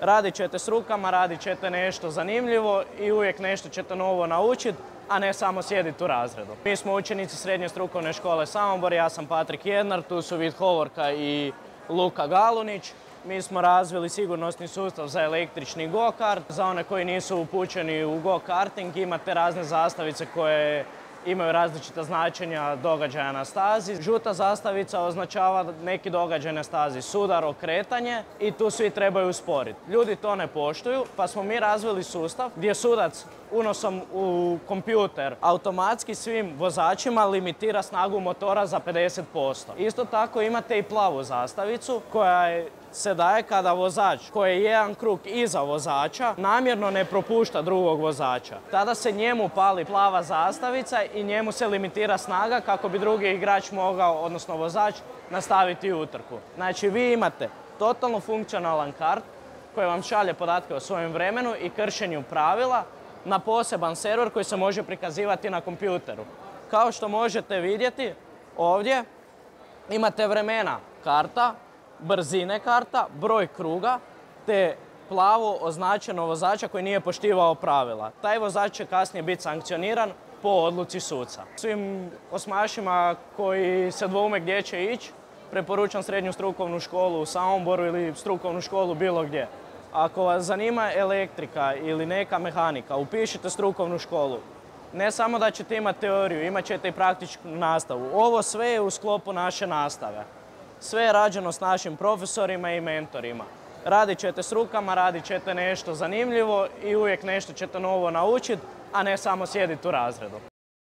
Radit ćete s rukama, radit ćete nešto zanimljivo i uvijek nešto ćete novo naučiti, a ne samo sjediti u razredu. Mi smo učenici Srednje strukovne škole Samobor, ja sam Patrik Jednar, tu su Vid Hovorka i Luka Galunić. Mi smo razvili sigurnosni sustav za električni go-kart. Za one koji nisu upućeni u go-karting imate razne zastavice koje imaju različita značenja događaja na stazi. Žuta zastavica označava neki događaj na stazi, sudar, okretanje i tu svi trebaju usporiti. Ljudi to ne poštuju, pa smo mi razvili sustav gdje sudac unosom u kompjuter automatski svim vozačima limitira snagu motora za 50%. Isto tako imate i plavu zastavicu koja se daje kada vozač koji je jedan krug iza vozača namjerno ne propušta drugog vozača. Tada se njemu pali plava zastavica i njemu se limitira snaga kako bi drugi igrač mogao, odnosno vozač, nastaviti utrku. Znači vi imate totalno funkcionalan kart koji vam šalje podatke o svojem vremenu i kršenju pravila na poseban server koji se može prikazivati na kompjuteru. Kao što možete vidjeti ovdje imate vremena karta, brzine karta, broj kruga te plavo označeno vozača koji nije poštivao pravila. Taj vozač će kasnije biti sankcioniran po odluci suca. Svim osmašima koji se dvoume gdje će ići, preporučam Srednju strukovnu školu u Samoboru ili strukovnu školu bilo gdje. Ako vas zanima elektrika ili neka mehanika, upišite strukovnu školu. Ne samo da ćete imati teoriju, imat ćete i praktičnu nastavu. Ovo sve je u sklopu naše nastave. Sve je rađeno s našim profesorima i mentorima. Radit ćete s rukama, radit ćete nešto zanimljivo i uvijek nešto ćete novo naučiti, a ne samo sjediti u razredu.